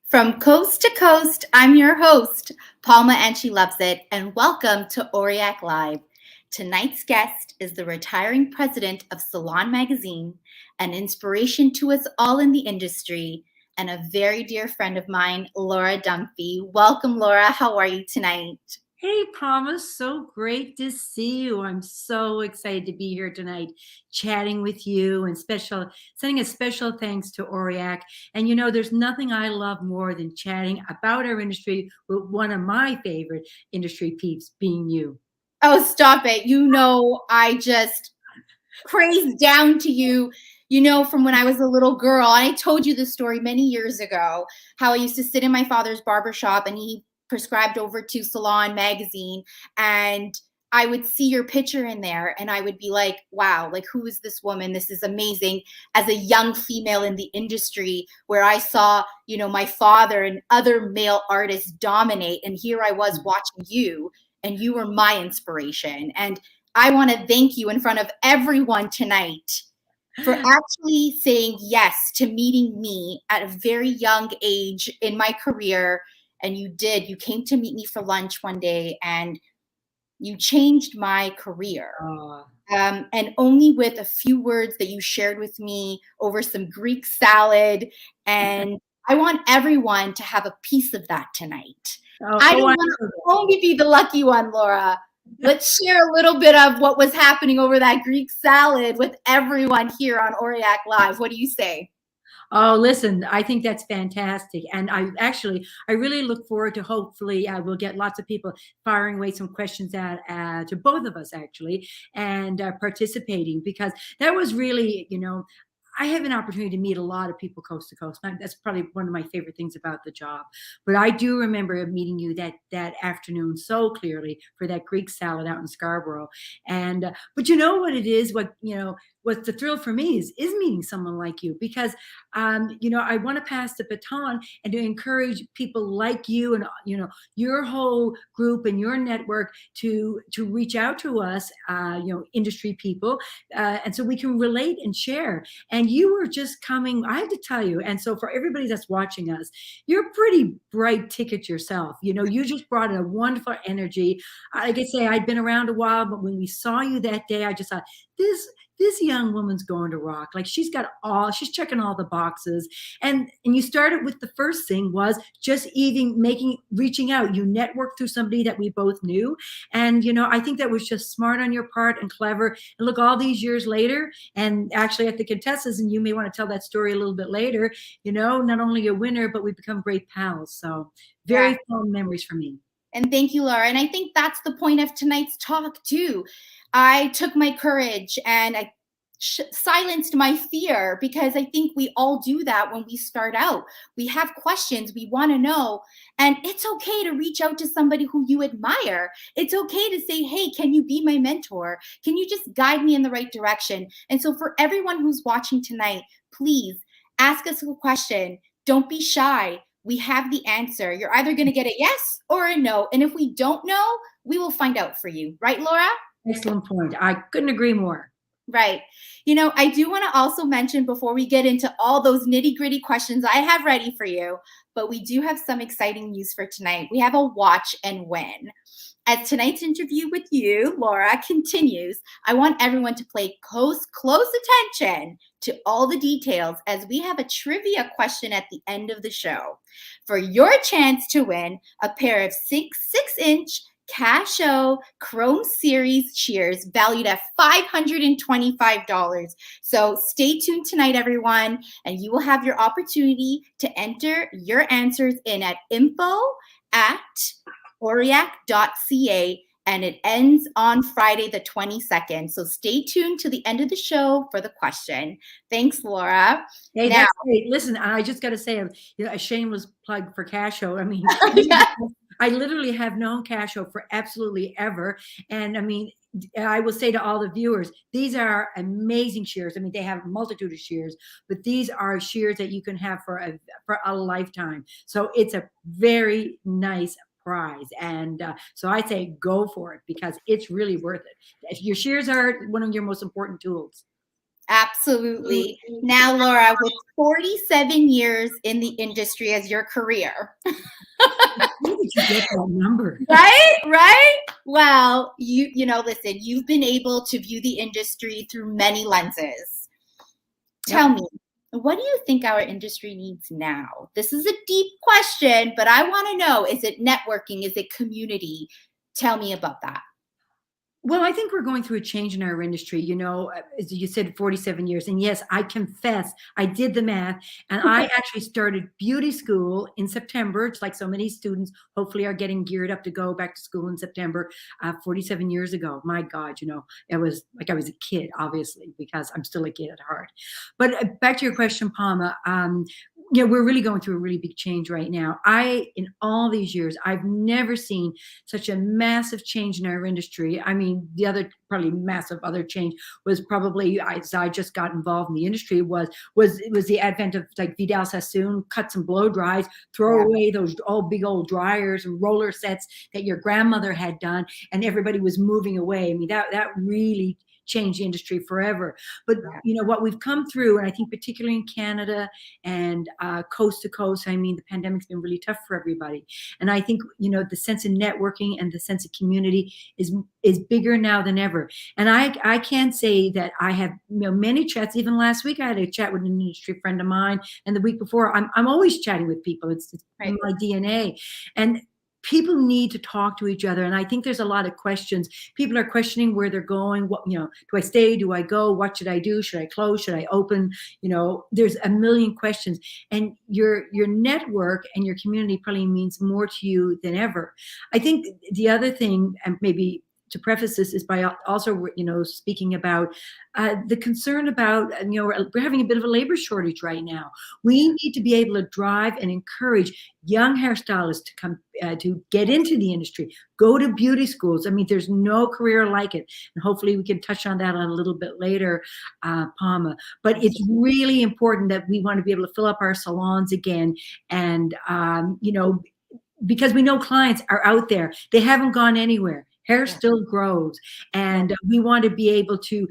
From coast to coast, I'm your host, Palma N'Sheluvzit, and welcome to Oriac Live. Tonight's guest is the retiring president of Salon Magazine, an inspiration to us all in the industry, and a very dear friend of mine, Laura Dunphy. Welcome, Laura. How are you tonight? Hey, Palma, so great to see you. I'm so excited to be here tonight, chatting with you and sending a special thanks to Oriac. And there's nothing I love more than chatting about our industry with one of my favorite industry peeps, being you. Oh, stop it. I just praise down to you, from when I was a little girl. I told you this story many years ago, how I used to sit in my father's barbershop and he prescribed over to Salon Magazine, and I would see your picture in there and I would be like, wow, like, who is this woman? This is amazing. As a young female in the industry, where I saw, my father and other male artists dominate, and here I was watching you, and you were my inspiration. And I want to thank you in front of everyone tonight for actually saying yes to meeting me at a very young age in my career. And you did. You came to meet me for lunch one day and you changed my career. And only with a few words that you shared with me over some Greek salad. And I want everyone to have a piece of that tonight. I don't want to only be the lucky one, Laura. Let's share a little bit of what was happening over that Greek salad with everyone here on Oriac Live. What do you say? Oh, listen, I think that's fantastic. And I really look forward to, hopefully we'll get lots of people firing away some questions to both of us, actually, and participating, because that was really, I have an opportunity to meet a lot of people coast to coast. That's probably one of my favorite things about the job. But I do remember meeting you that afternoon so clearly for that Greek salad out in Scarborough. And but you know what it is? What's the thrill for me is meeting someone like you, because I want to pass the baton and to encourage people like you and your whole group and your network to reach out to us, industry people, and so we can relate and share. And you were just coming, I have to tell you, and so for everybody that's watching us, you're a pretty bright ticket yourself. You just brought in a wonderful energy. Like I say, I'd been around a while, but when we saw you that day, I just thought, this young woman's going to rock. Like, she's checking all the boxes. And you started with, the first thing was just even reaching out. You networked through somebody that we both knew. And, I think that was just smart on your part and clever. And look, all these years later, and actually at the Contessa's, and you may want to tell that story a little bit later, not only a winner, but we've become great pals. So very fond memories for me. And thank you, Laura. And I think that's the point of tonight's talk, too. I took my courage and I silenced my fear, because I think we all do that when we start out. We have questions, we want to know, and it's okay to reach out to somebody who you admire. It's okay to say, hey, can you be my mentor? Can you just guide me in the right direction? And so for everyone who's watching tonight, please ask us a question. Don't be shy. We have the answer. You're either going to get a yes or a no. And if we don't know, we will find out for you. Right, Laura? Excellent point. I couldn't agree more. Right. I do want to also mention, before we get into all those nitty-gritty questions I have ready for you, but we do have some exciting news for tonight. We have a watch and win. As tonight's interview with you, Laura, continues, I want everyone to pay close attention to all the details, as we have a trivia question at the end of the show for your chance to win a pair of 6-inch Casio Chrome Series shears valued at $525. So stay tuned tonight, everyone, and you will have your opportunity to enter your answers in at info@oriac.ca, and it ends on Friday the 22nd. So stay tuned to the end of the show for the question. Thanks, Laura. Hey, that's great. Listen, I just got to say, a shameless plug for Casio. I mean, I literally have known Casio for absolutely ever. And I mean, I will say to all the viewers, these are amazing shears. I mean, they have a multitude of shears, but these are shears that you can have for a lifetime. So it's a very nice prize. And so I say go for it, because it's really worth it. If your shears are one of your most important tools. Absolutely. Now, Laura, with 47 years in the industry as your career, Where did you get that number? right? Right? Well, listen, you've been able to view the industry through many lenses. Tell Yep. me, what do you think our industry needs now? This is a deep question, but I want to know, is it networking? Is it community? Tell me about that. Well, I think we're going through a change in our industry. As you said, 47 years. And yes, I confess, I did the math, and I actually started beauty school in September. It's like so many students hopefully are getting geared up to go back to school in September, 47 years ago. My God, it was like I was a kid, obviously, because I'm still a kid at heart. But back to your question, Palma. We're really going through a really big change right now. In all these years, I've never seen such a massive change in our industry. I mean, the other probably massive other change was probably as I just got involved in the industry was the advent of like Vidal Sassoon, cuts and blow dries, throw away those big old dryers and roller sets that your grandmother had done, and everybody was moving away. I mean, that really changed the industry forever. But what we've come through, and I think particularly in Canada and coast to coast, I mean, the pandemic's been really tough for everybody. And I think, the sense of networking and the sense of community is bigger now than ever. And I can say that I have many chats. Even last week, I had a chat with an industry friend of mine, and the week before, I'm always chatting with people. It's in my DNA. And people need to talk to each other. And I think there's a lot of questions. People are questioning where they're going. What, do I stay? Do I go? What should I do? Should I close? Should I open? There's a million questions. And your network and your community probably means more to you than ever. I think the other thing, and maybe to preface this, is by also, speaking about the concern about, we're having a bit of a labor shortage right now. We need to be able to drive and encourage young hairstylists to come to get into the industry, go to beauty schools. I mean, there's no career like it. And hopefully we can touch on that a little bit later, Palma. But it's really important that we want to be able to fill up our salons again. And, because we know clients are out there. They haven't gone anywhere. Hair still grows, and we want to be able to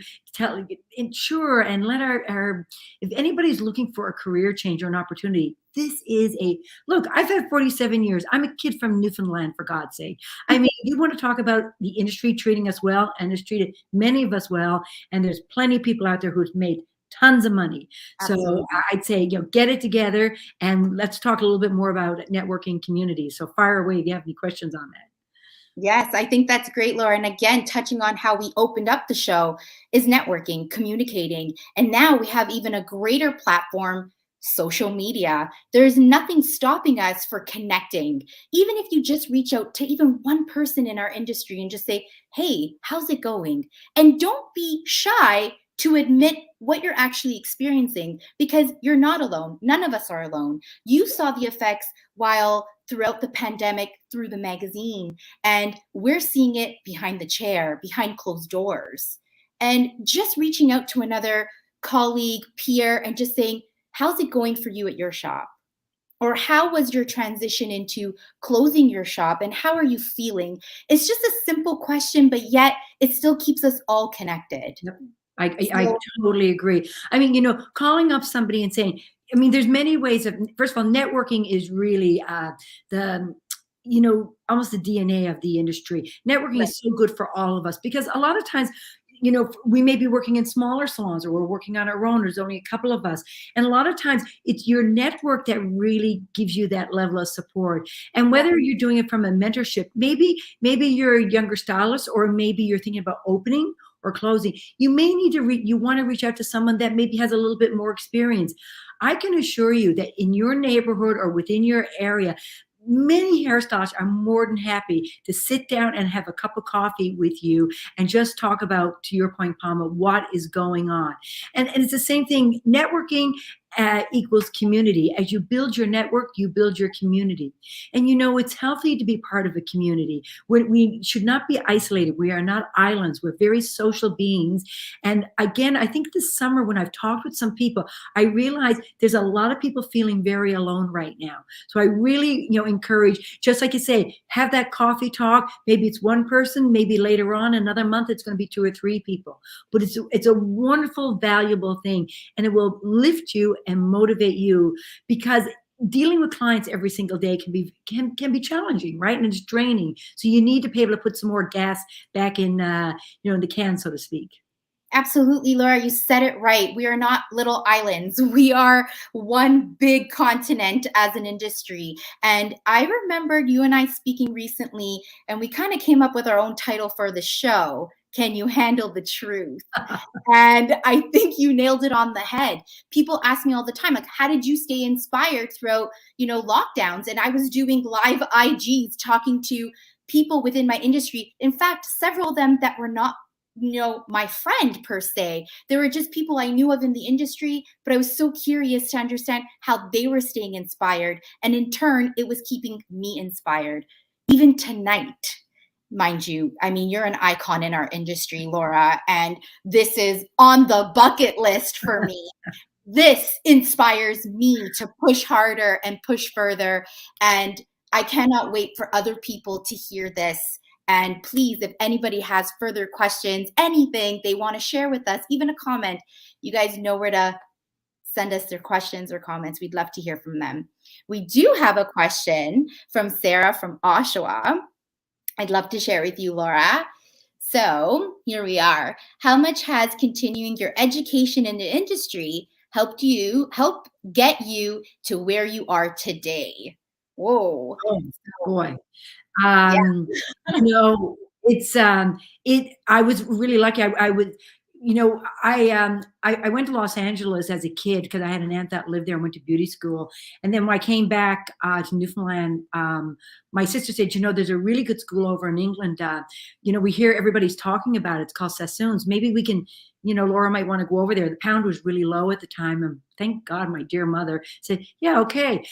ensure and let our if anybody's looking for a career change or an opportunity, this is look. I've had 47 years. I'm a kid from Newfoundland, for God's sake. I mean, you want to talk about the industry treating us well, and it's treated many of us well, and there's plenty of people out there who've made tons of money. Absolutely. So I'd say, get it together, and let's talk a little bit more about networking communities. So fire away if you have any questions on that. Yes, I think that's great, Laura. And again, touching on how we opened up the show is networking, communicating. And now we have even a greater platform, social media. There's nothing stopping us for connecting. Even if you just reach out to even one person in our industry and just say, hey, how's it going? And don't be shy to admit what you're actually experiencing, because you're not alone. None of us are alone. You saw the effects throughout the pandemic through the magazine, and we're seeing it behind the chair, behind closed doors. And just reaching out to another colleague, peer, and just saying, how's it going for you at your shop? Or how was your transition into closing your shop, and how are you feeling? It's just a simple question, but yet it still keeps us all connected. Yep. I totally agree. I mean, calling up somebody and saying, there's many ways of, first of all, networking is really almost the DNA of the industry. Networking is so good for all of us, because a lot of times, we may be working in smaller salons, or we're working on our own. There's only a couple of us. And a lot of times it's your network that really gives you that level of support. And whether you're doing it from a mentorship, maybe you're a younger stylist, or maybe you're thinking about opening or closing, you may need to you want to reach out to someone that maybe has a little bit more experience. I can assure you that in your neighborhood or within your area, many hairstylists are more than happy to sit down and have a cup of coffee with you and just talk about, to your point, Palma, what is going on. And it's the same thing, networking equals community. As you build your network, you build your community. And it's healthy to be part of a community. We should not be isolated. We are not islands. We're very social beings. And again, I think this summer when I've talked with some people, I realize there's a lot of people feeling very alone right now. So I really, encourage, just like you say, have that coffee talk. Maybe it's one person, maybe later on, another month, it's going to be 2 or 3 people. But it's a wonderful, valuable thing. And it will lift you and motivate you, because dealing with clients every single day can be challenging, right? And it's draining. So you need to be able to put some more gas back in, in the can, so to speak. Absolutely, Laura, you said it right. We are not little islands. We are one big continent as an industry. And I remembered you and I speaking recently, and we kind of came up with our own title for the show, Can You Handle the Truth? And I think you nailed it on the head. People ask me all the time, like, how did you stay inspired throughout, lockdowns? And I was doing live IGs talking to people within my industry. In fact, several of them that were not my friend per se. They were just people I knew of in the industry, but I was so curious to understand how they were staying inspired. And in turn, it was keeping me inspired. Even tonight, mind you, I mean, you're an icon in our industry, Laura, and this is on the bucket list for me. This inspires me to push harder and push further. And I cannot wait for other people to hear this. And please, if anybody has further questions, anything they want to share with us, even a comment, you guys know where to send us their questions or comments. We'd love to hear from them. We do have a question from Sarah from Oshawa. I'd love to share with you, Laura. So here we are. How much has continuing your education in the industry help get you to where you are today? Whoa. Oh, boy. Yeah. It's I was really lucky. I would, I went to Los Angeles as a kid because I had an aunt that lived there and went to beauty school. And then when I came back to Newfoundland, my sister said, there's a really good school over in England. We hear everybody's talking about it. It's called Sassoon's. Maybe we can, Laura might want to go over there. The pound was really low at the time. And thank God my dear mother said, yeah, okay.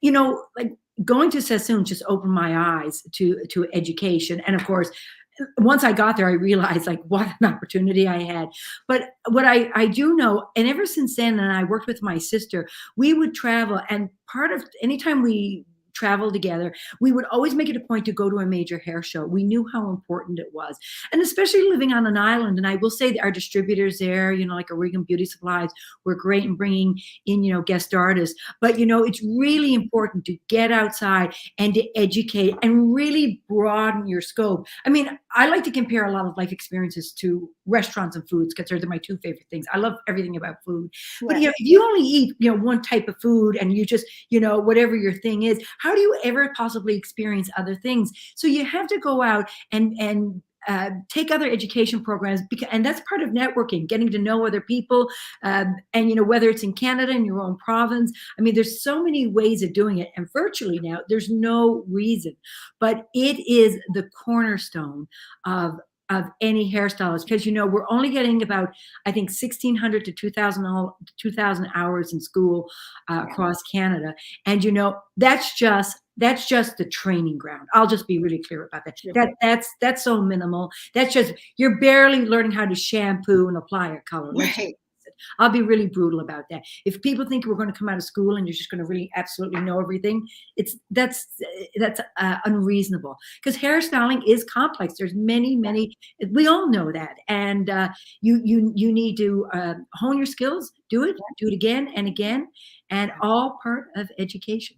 And, like, going to Sassoon just opened my eyes to education. And of course, once I got there, I realized like what an opportunity I had. But what I do know, and ever since then, and I worked with my sister, we would travel, and part of anytime we travel together, we would always make it a point to go to a major hair show. We knew how important it was. And especially living on an island, and I will say that our distributors there, like Oriac Beauty Supplies, were great in bringing in, guest artists. But, it's really important to get outside and to educate and really broaden your scope. I mean, I like to compare a lot of life experiences to restaurants and foods because they're my 2 favorite things. I love everything about food. Yeah. But, if you only eat, one type of food and you just, whatever your thing is, how do you ever possibly experience other things? So you have to go out and take other education programs, and that's part of networking, getting to know other people, and whether it's in Canada, in your own province. I mean, there's so many ways of doing it, and virtually now there's no reason, but it is the cornerstone of any hairstylist, because we're only getting about, I think, 1,600 to 2,000 hours in school across Canada, and that's just the training ground. I'll just be really clear about that. Sure. That's so minimal. That's just, you're barely learning how to shampoo and apply a color. Right. I'll be really brutal about that. If people think we're going to come out of school and you're just going to really absolutely know everything, that's unreasonable, because hairstyling is complex. There's many, we all know that. And you need to hone your skills, do it again and again, and all part of education.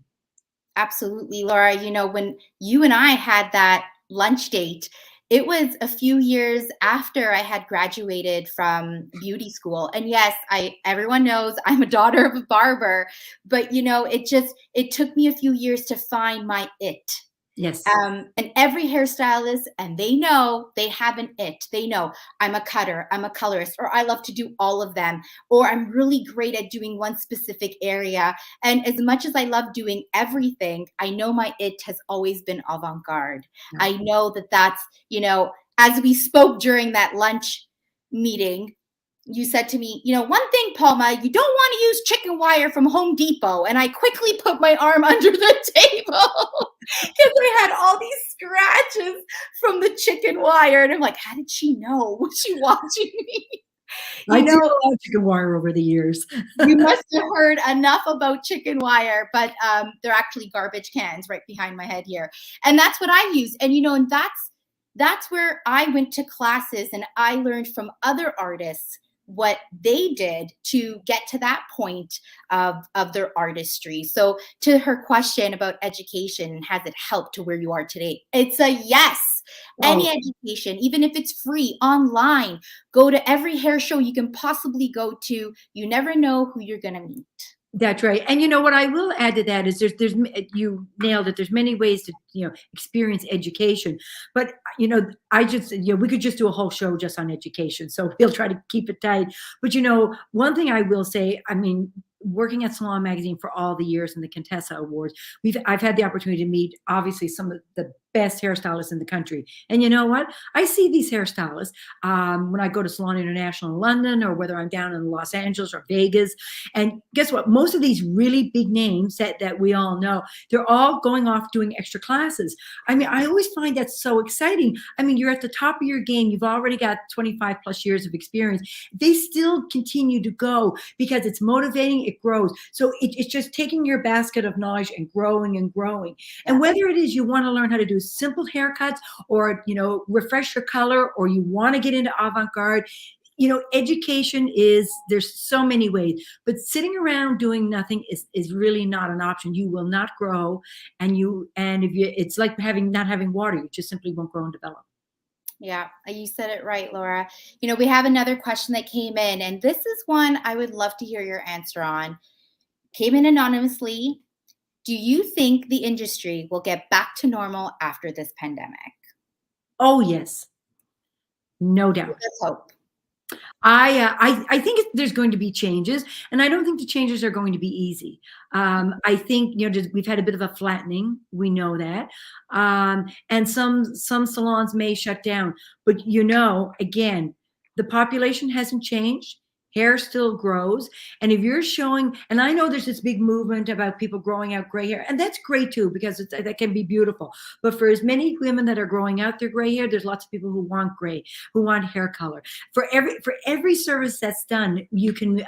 Absolutely, Laura. When you and I had that lunch date, it was a few years after I had graduated from beauty school. And yes, everyone knows I'm a daughter of a barber, but it took me a few years to find my it. Yes. And every hairstylist, and they know they have an it. They know I'm a cutter, I'm a colorist, or I love to do all of them, or I'm really great at doing one specific area. And as much as I love doing everything, I know my it has always been avant-garde. Yeah. I know that's, as we spoke during that lunch meeting, you said to me, one thing Palma, you don't want to use chicken wire from Home Depot. And I quickly put my arm under the table because I had all these scratches from the chicken wire. And I'm like, how did she know? Was she watching me? I did a lot of chicken wire over the years. You must have heard enough about chicken wire, but they're actually garbage cans right behind my head here. And that's what I use. And, and that's where I went to classes and I learned from other artists what they did to get to that point of their artistry. So to her question about education, has it helped to where you are today? It's a yes. Any education, even if it's free, online, go to every hair show you can possibly go to. You never know who you're going to meet. That's right. And what I will add to that is there's you nailed it. There's many ways to, experience education, but, I just, we could just do a whole show just on education. So we'll try to keep it tight. But, one thing I will say, I mean, working at Salon Magazine for all the years and the Contessa Awards, I've had the opportunity to meet obviously some of the best hairstylists in the country. And you know what? I see these hairstylists when I go to Salon International in London, or whether I'm down in Los Angeles or Vegas. And guess what? Most of these really big names that we all know, they're all going off doing extra classes. I mean, I always find that so exciting. I mean, you're at the top of your game. You've already got 25 plus years of experience. They still continue to go because it's motivating. It grows. So it's just taking your basket of knowledge and growing and growing. And whether it is you want to learn how to do simple haircuts, or, refresh your color, or you want to get into avant-garde, education there's so many ways, but sitting around doing nothing is really not an option. You will not grow. And it's like not having water. You just simply won't grow and develop. Yeah, you said it right, Laura. We have another question that came in, and this is one I would love to hear your answer on. Came in anonymously. Do you think the industry will get back to normal after this pandemic? Oh, yes. No doubt. Let's hope. I think there's going to be changes, and I don't think the changes are going to be easy. I think we've had a bit of a flattening. We know that, and some salons may shut down. But again, the population hasn't changed. Hair still grows. And if you're showing, and I know there's this big movement about people growing out gray hair, and that's great too, because that can be beautiful. But for as many women that are growing out their gray hair, there's lots of people who want gray, who want hair color. For every service that's done, you can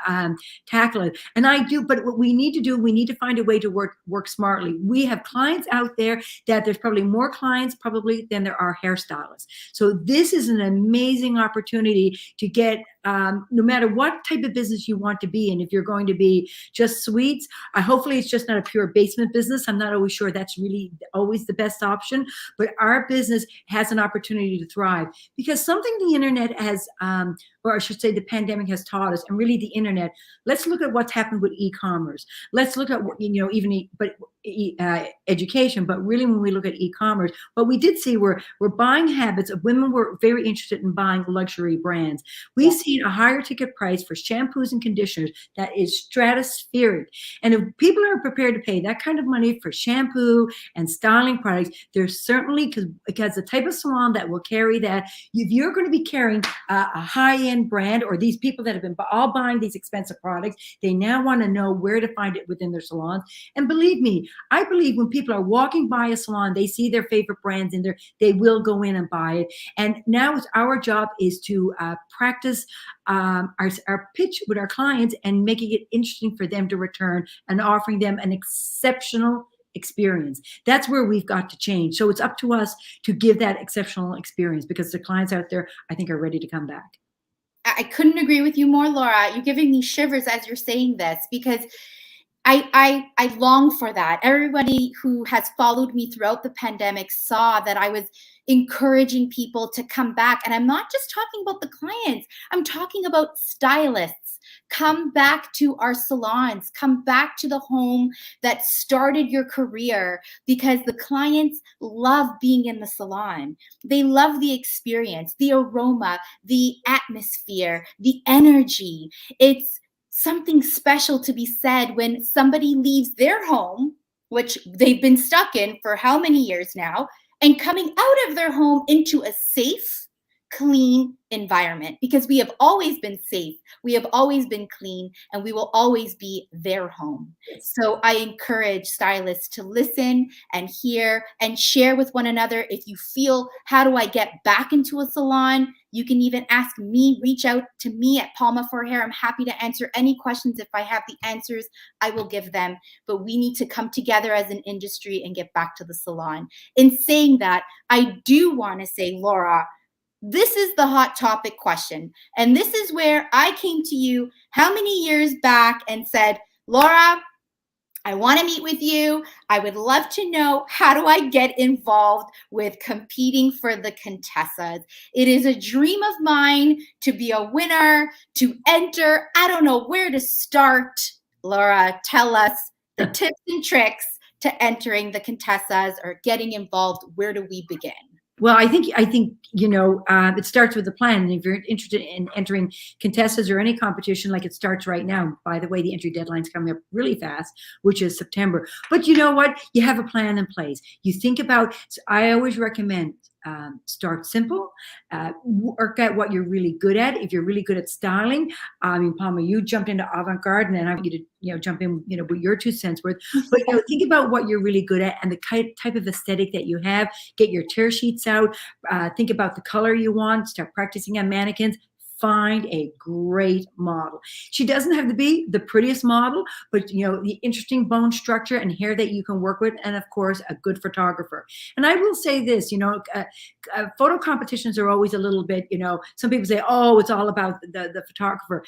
tackle it. And I do, but what we need to do, we need to find a way to work smartly. We have clients out there that there's probably more clients probably than there are hairstylists. So this is an amazing opportunity to get, no matter what type of business you want to be in. If you're going to be just sweets, hopefully it's just not a pure basement business. I'm not always sure that's really always the best option, but our business has an opportunity to thrive, because something the internet has, or I should say the pandemic has taught us, and really the internet, let's look at what's happened with e-commerce. Let's look at, education, but really when we look at e-commerce, what we did see were buying habits of women were very interested in buying luxury brands. We've seen a higher ticket price for shampoos and conditioners that is stratospheric. And if people are prepared to pay that kind of money for shampoo and styling products, there's certainly, because the type of salon that will carry that, if you're going to be carrying a high-end brand, or these people that have been all buying these expensive products, they now want to know where to find it within their salons. And believe me, I believe when people are walking by a salon, they see their favorite brands in there, they will go in and buy it. And now it's our job is to practice our pitch with our clients and making it interesting for them to return and offering them an exceptional experience. That's where we've got to change. So it's up to us to give that exceptional experience, because the clients out there, I think, are ready to come back. I couldn't agree with you more, Laura. You're giving me shivers as you're saying this, because I long for that. Everybody who has followed me throughout the pandemic saw that I was encouraging people to come back. And I'm not just talking about the clients. I'm talking about stylists. Come back to our salons. Come back to the home that started your career, because the clients love being in the salon. They love the experience, the aroma, the atmosphere, the energy. It's something special to be said when somebody leaves their home, which they've been stuck in for how many years now, and coming out of their home into a safe, clean environment, because we have always been safe, we have always been clean, and we will always be their home. So I encourage stylists to listen and hear and share with one another. If you feel, how do I get back into a salon? You can even ask me, reach out to me at Palma for Hair. I'm happy to answer any questions. If I have the answers, I will give them. But we need to come together as an industry and get back to the salon. In saying that, I do want to say, Laura, this is the hot topic question. And this is where I came to you how many years back and said, Laura, I want to meet with you. I would love to know, how do I get involved with competing for the Contessas? It is a dream of mine to be a winner, to enter. I don't know where to start. Laura, tell us the tips and tricks to entering the Contessas or getting involved. Where do we begin? Well, I think it starts with the plan. And if you're interested in entering Contessas or any competition, like it starts right now. By the way, the entry deadline's coming up really fast, which is September. But you know what? You have a plan in place. You think about. I always recommend start simple. Work at what you're really good at. If you're really good at styling, I mean, Palma, you jumped into avant-garde, and then I want you to jump in with your 2 cents worth. But think about what you're really good at and the type of aesthetic that you have. Get your tear sheets out. Think about the color you want. Start practicing on mannequins. Find a great model. She doesn't have to be the prettiest model, but the interesting bone structure and hair that you can work with, and of course a good photographer. And I will say this, photo competitions are always a little bit, some people say, oh, it's all about the photographer.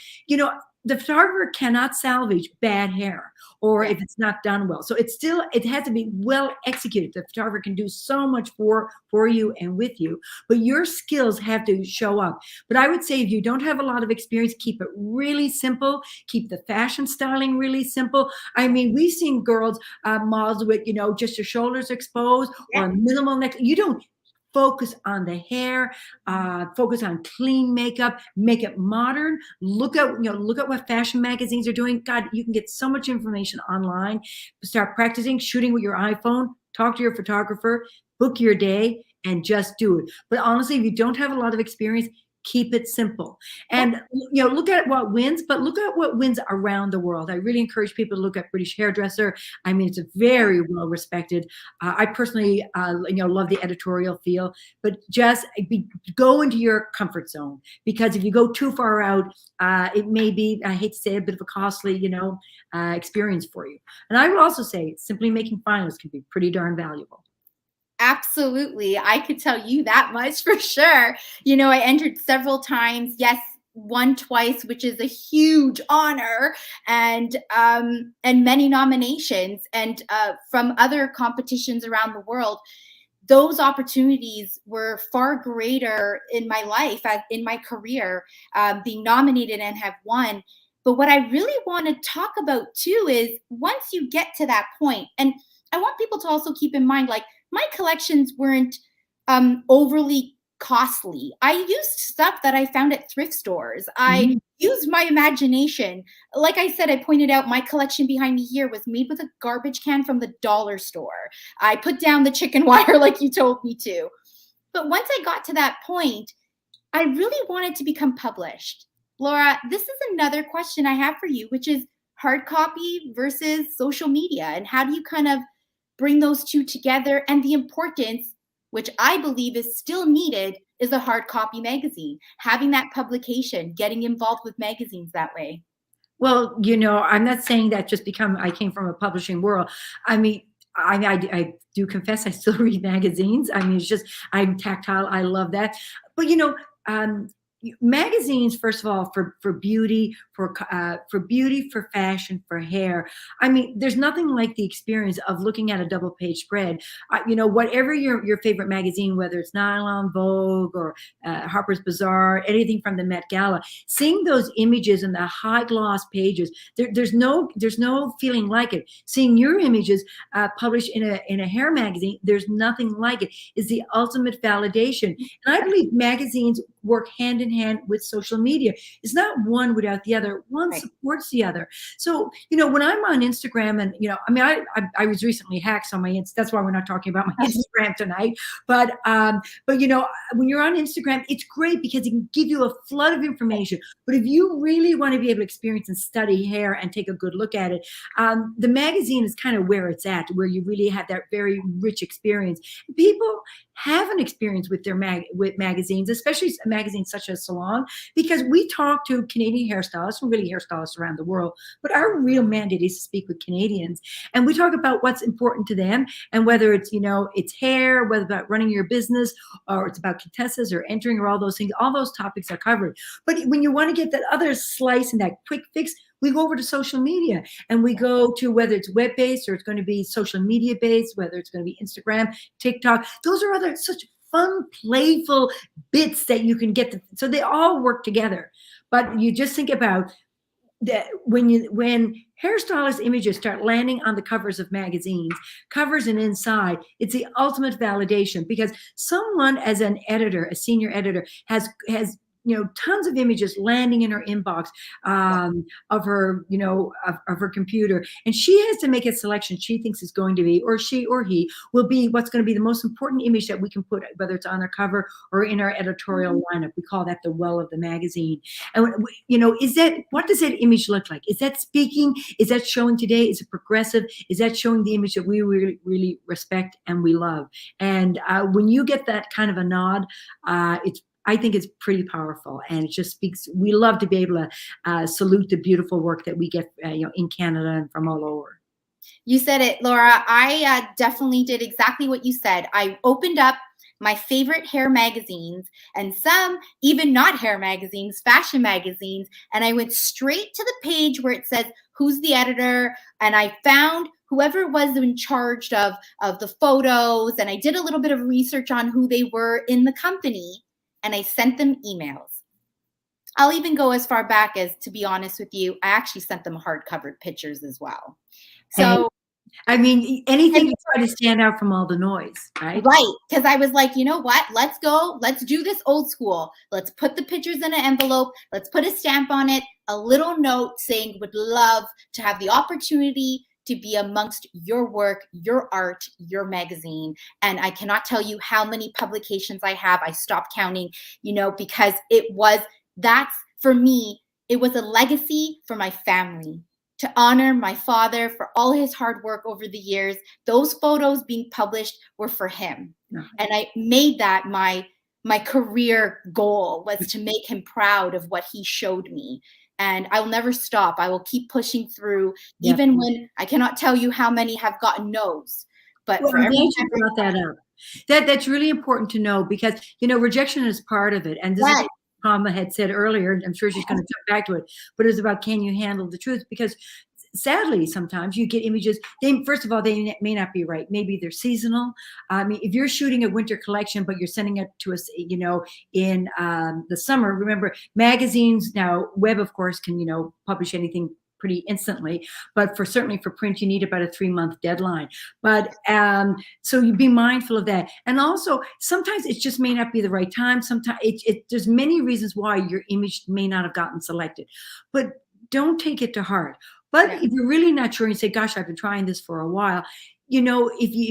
The photographer cannot salvage bad hair or if it's not done well. So it has to be well executed. The photographer can do so much for you and with you, but your skills have to show up. But I would say if you don't have a lot of experience, keep it really simple. Keep the fashion styling really simple. I mean, we've seen girls, models with, just your shoulders exposed or minimal neck. You don't focus on the hair, focus on clean makeup, make it modern. Look at what fashion magazines are doing. God, you can get so much information online. Start practicing shooting with your iPhone, talk to your photographer, book your day, and just do it. But honestly, if you don't have a lot of experience, keep it simple. And look at what wins, but look at what wins around the world. I really encourage people to look at British Hairdresser. I mean, it's a very well respected. I personally love the editorial feel, but just go into your comfort zone, because if you go too far out, it may be, I hate to say, a bit of a costly experience for you. And I would also say simply making finals can be pretty darn valuable. Absolutely. I could tell you that much for sure. I entered several times. Yes, won twice, which is a huge honor, and many nominations, and from other competitions around the world. Those opportunities were far greater in my life, in my career, being nominated and have won. But what I really want to talk about too is once you get to that point, and I want people to also keep in mind, like, my collections weren't overly costly. I used stuff that I found at thrift stores. I used my imagination. Like I said, I pointed out my collection behind me here was made with a garbage can from the dollar store. I put down the chicken wire like you told me to. But once I got to that point, I really wanted to become published. Laura, this is another question I have for you, which is hard copy versus social media. And how do you kind of bring those two together, and the importance, which I believe is still needed, is a hard copy magazine, having that publication, getting involved with magazines that way? Well, I'm not saying that just I came from a publishing world. I mean, I do confess I still read magazines. I mean, I'm tactile. I love that. But, magazines, first of all, for beauty, for fashion, for hair. I mean, there's nothing like the experience of looking at a double page spread. Whatever your favorite magazine, whether it's Nylon, Vogue, or Harper's Bazaar, anything from the Met Gala, seeing those images and the high gloss pages, there's no feeling like it. Seeing your images published in a hair magazine, there's nothing like it. Is the ultimate validation. And I believe magazines work hand in hand with social media. It's not one without the other. One Right. supports the other. So, when I'm on Instagram and, I was recently hacked on my, that's why we're not talking about my Instagram tonight. But, when you're on Instagram, it's great because it can give you a flood of information. But if you really want to be able to experience and study hair and take a good look at it, the magazine is kind of where it's at, where you really have that very rich experience. People have an experience with their with magazines, especially magazines such as Salon, because we talk to Canadian hairstylists and really hairstylists around the world. But our real mandate is to speak with Canadians, and we talk about what's important to them, and whether it's it's hair, whether about running your business, or it's about contestants or entering, or all those things. All those topics are covered. But when you want to get that other slice and that quick fix, we go over to social media, and we go to whether it's web-based or it's going to be social media-based, whether it's going to be Instagram, TikTok. Those are other such fun, playful bits that you can get. So they all work together. But you just think about that when hairstylist images start landing on the covers of magazines, covers and inside, it's the ultimate validation, because someone as an editor, a senior editor, has tons of images landing in her inbox of her, of her computer. And she has to make a selection she thinks is going to be, or she or he will be, what's going to be the most important image that we can put, whether it's on our cover or in our editorial lineup. We call that the well of the magazine. And, what does that image look like? Is that speaking? Is that showing today? Is it progressive? Is that showing the image that we really, really respect and we love? And when you get that kind of a nod, I think it's pretty powerful, and it just speaks. We love to be able to salute the beautiful work that we get, in Canada and from all over. You said it, Laura. I definitely did exactly what you said. I opened up my favorite hair magazines, and some even not hair magazines, fashion magazines, and I went straight to the page where it says who's the editor, and I found whoever was in charge of the photos, and I did a little bit of research on who they were in the company. And I sent them emails. I'll even go as far back as, to be honest with you, I actually sent them hard-covered pictures as well. So, anything to try to stand out from all the noise, right? Right, because I was like, you know what? Let's go. Let's do this old school. Let's put the pictures in an envelope. Let's put a stamp on it, a little note saying would love to have the opportunity to be amongst your work, your art, your magazine. And I cannot tell you how many publications I have. I stopped counting, because that's for me, it was a legacy for my family to honor my father for all his hard work over the years. Those photos being published were for him. And I made that my career goal, was to make him proud of what he showed me. And I'll never stop. I will keep pushing through, even when I cannot tell you how many have gotten no's. But for everyone, you brought that up. That's really important to know, because rejection is part of it. And this is what Palma had said earlier. I'm sure she's going to jump back to it. But it's about, can you handle the truth? Because sadly, sometimes you get images. First of all, they may not be right. Maybe they're seasonal. If you're shooting a winter collection, but you're sending it to us, in the summer. Remember, magazines now, web, of course, can publish anything pretty instantly, but certainly for print, you need about a 3-month deadline. But so you be mindful of that. And also, sometimes it just may not be the right time. Sometimes there's many reasons why your image may not have gotten selected, but don't take it to heart. But if you're really not sure, and you say, gosh, I've been trying this for a while, if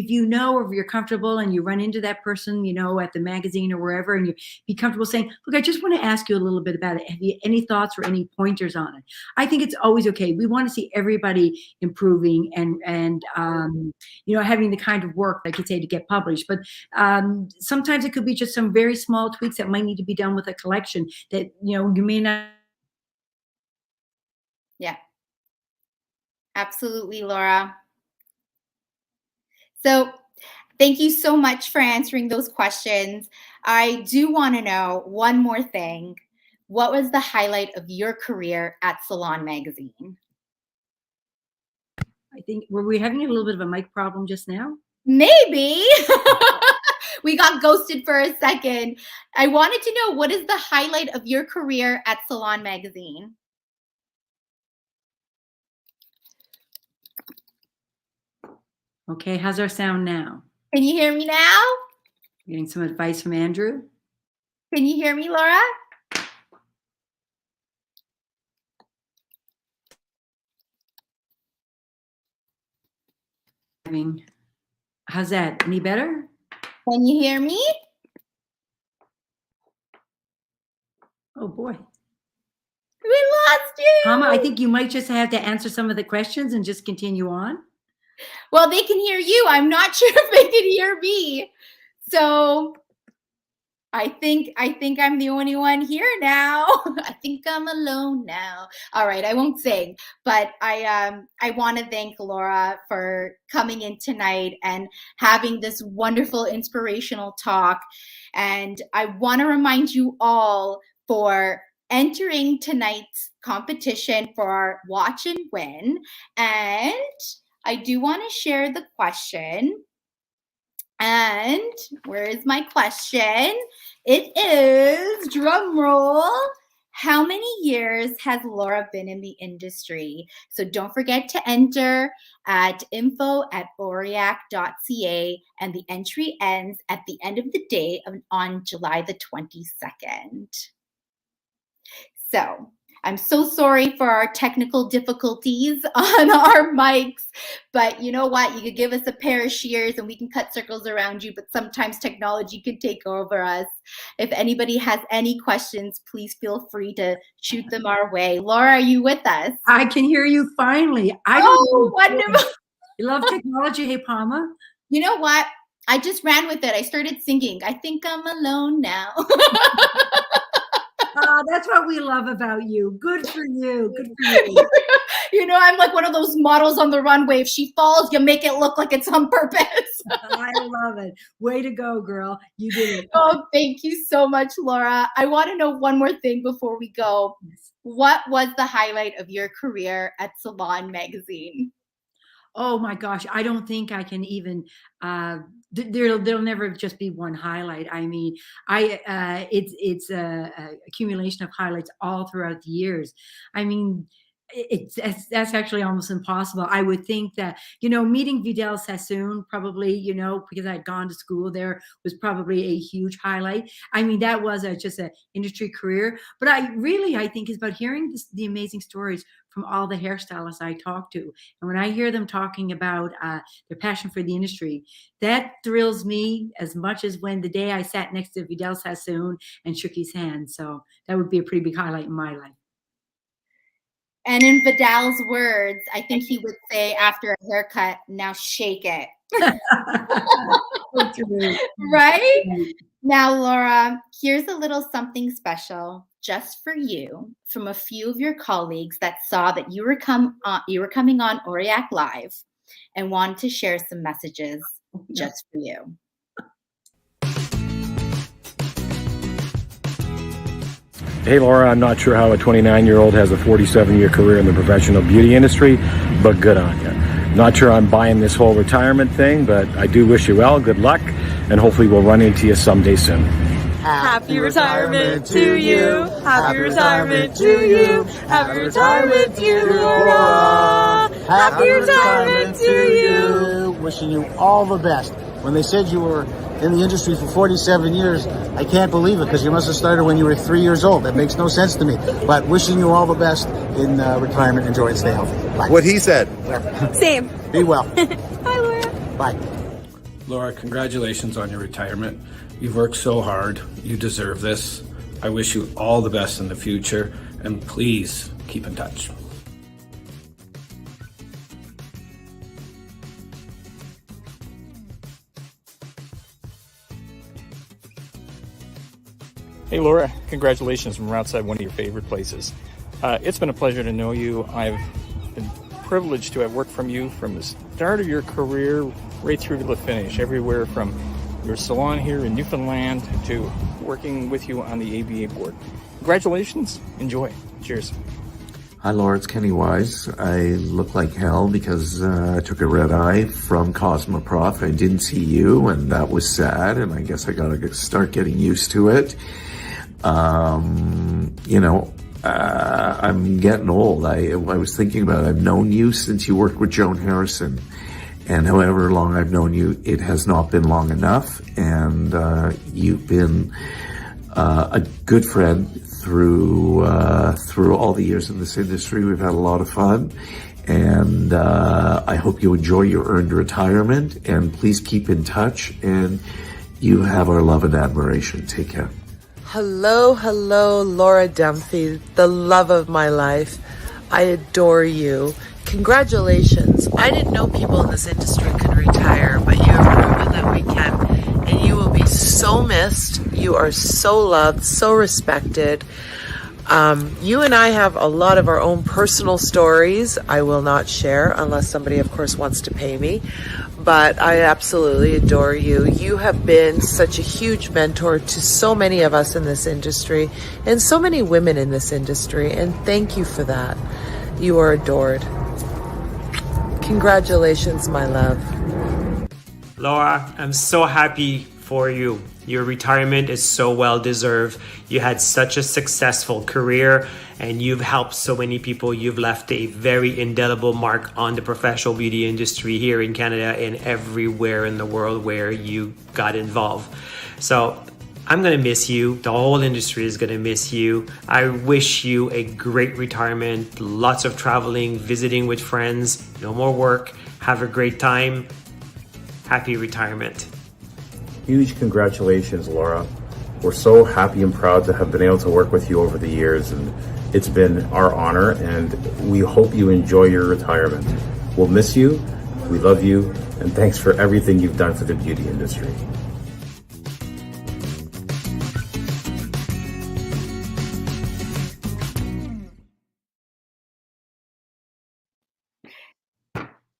you know, or if you're comfortable and you run into that person, at the magazine or wherever, and you be comfortable saying, look, I just want to ask you a little bit about it. Have you any thoughts or any pointers on it? I think it's always okay. We want to see everybody improving and having the kind of work, like you say, to get published. But sometimes it could be just some very small tweaks that might need to be done with a collection that, you may not. Yeah. Absolutely, Laura. So thank you so much for answering those questions. I do want to know one more thing. What was the highlight of your career at Salon Magazine? I think, were we having a little bit of a mic problem just now? Maybe. We got ghosted for a second. I wanted to know, what is the highlight of your career at Salon Magazine? Okay, how's our sound now? Can you hear me now? Getting some advice from Andrew? Can you hear me, Laura? How's that? Any better? Can you hear me? Oh boy. We lost you. Palma, I think you might just have to answer some of the questions and just continue on. Well, they can hear you. I'm not sure if they can hear me. So I think I'm the only one here now. I think I'm alone now. All right, I won't sing, but I want to thank Laura for coming in tonight and having this wonderful inspirational talk. And I want to remind you all for entering tonight's competition for our Watch and Win. And I do want to share the question. And where is my question? It is, drum roll, how many years has Laura been in the industry? So don't forget to enter at info@oriac.ca, and the entry ends at the end of the day on July the 22nd. So I'm so sorry for our technical difficulties on our mics, but you know what? You could give us a pair of shears and we can cut circles around you, but sometimes technology could take over us. If anybody has any questions, please feel free to shoot them our way. Laura, are you with us? I can hear you finally. Wonderful. You love technology, hey, Palma? You know what? I just ran with it. I started singing. I think I'm alone now. That's what we love about you. Good for you. Good for you. You know, I'm like one of those models on the runway. If she falls, you make it look like it's on purpose. I love it. Way to go, girl. You did it. Oh, thank you so much, Laura. I want to know one more thing before we go. What was the highlight of your career at Salon Magazine? Oh my gosh, I don't think I can even. There'll never just be one highlight. I mean, it's a accumulation of highlights all throughout the years. I mean, that's actually almost impossible. I would think that, meeting Vidal Sassoon probably, because I'd gone to school there, was probably a huge highlight. I mean, that was just an industry career. But I think it's about hearing the amazing stories from all the hairstylists I talk to. And when I hear them talking about their passion for the industry, that thrills me as much as when the day I sat next to Vidal Sassoon and shook his hand. So that would be a pretty big highlight in my life. And in Vidal's words, I think he would say after a haircut, now shake it. Right? Now, Laura, here's a little something special just for you from a few of your colleagues that saw that you were coming on Oriac Live and wanted to share some messages just for you. Hey Laura, I'm not sure how a 29-year-old has a 47-year career in the professional beauty industry, but good on you. Not sure I'm buying this whole retirement thing, but I do wish you well, good luck, and hopefully we'll run into you someday soon. Happy retirement to you. Happy retirement to you. Happy retirement to you, Laura. Happy retirement to you. Wishing you all the best. When they said you were in the industry for 47 years, I can't believe it, because you must have started when you were 3 years old. That makes no sense to me. But wishing you all the best in retirement. Enjoy and stay healthy. Bye. What he said. Same. Be well. Bye, Laura. Bye. Laura, congratulations on your retirement. You've worked so hard. You deserve this. I wish you all the best in the future, and please keep in touch. Hey Laura, congratulations from outside one of your favorite places. It's been a pleasure to know you. I've been privileged to have worked from you from the start of your career right through to the finish, everywhere from your salon here in Newfoundland to working with you on the ABA board. Congratulations, enjoy. Cheers. Hi Laura, it's Kenny Wise. I look like hell because I took a red eye from Cosmoprof. I didn't see you, and that was sad, and I guess I gotta start getting used to it. I'm getting old. I was thinking about it. I've known you since you worked with Joan Harrison, and however long I've known you, it has not been long enough, and you've been a good friend through all the years in this industry. We've had a lot of fun, and I hope you enjoy your earned retirement, and please keep in touch, and you have our love and admiration. Take care. Hello, Laura Dunphy, the love of my life. I adore you. Congratulations. I didn't know people in this industry could retire, but you have proven that we can, and you will be so missed. You are so loved, so respected. You and I have a lot of our own personal stories I will not share unless somebody, of course, wants to pay me. But I absolutely adore you. You have been such a huge mentor to so many of us in this industry and so many women in this industry. And thank you for that. You are adored. Congratulations, my love. Laura, I'm so happy for you. Your retirement is so well deserved. You had such a successful career and you've helped so many people. You've left a very indelible mark on the professional beauty industry here in Canada and everywhere in the world where you got involved. So I'm going to miss you. The whole industry is going to miss you. I wish you a great retirement, lots of traveling, visiting with friends, no more work. Have a great time. Happy retirement. Huge congratulations, Laura. We're so happy and proud to have been able to work with you over the years, and it's been our honor, and we hope you enjoy your retirement. We'll miss you, we love you, and thanks for everything you've done for the beauty industry.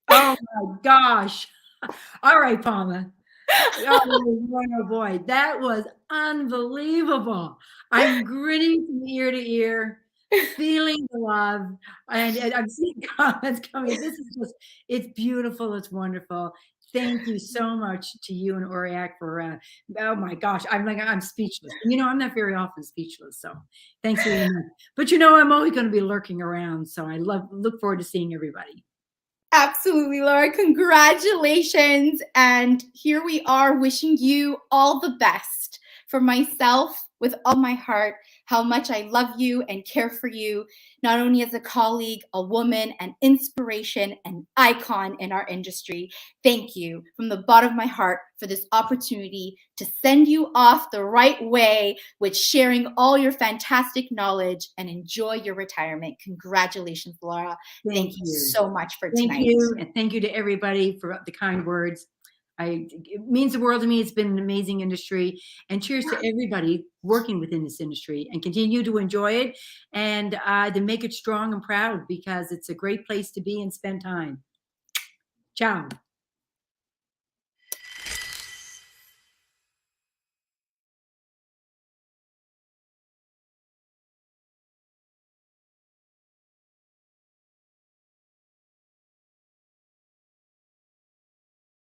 Oh my gosh. All right, Palma. Oh boy, that was unbelievable. I'm grinning from ear to ear, feeling the love, and I'm seeing comments coming. This is just, it's beautiful, it's wonderful. Thank you so much to you and Oriac for, oh my gosh, I'm speechless. You know, I'm not very often speechless, so thanks very much. But you know, I'm always going to be lurking around, so I look forward to seeing everybody. Absolutely, Laura. Congratulations. And here we are wishing you all the best. For myself, with all my heart, how much I love you and care for you, not only as a colleague, a woman, an inspiration, an icon in our industry. Thank you from the bottom of my heart for this opportunity to send you off the right way with sharing all your fantastic knowledge, and enjoy your retirement. Congratulations, Laura. Thank you so much for tonight. Thank you, and thank you to everybody for the kind words. It means the world to me. It's been an amazing industry, and cheers to everybody working within this industry, and continue to enjoy it and to make it strong and proud, because it's a great place to be and spend time. Ciao.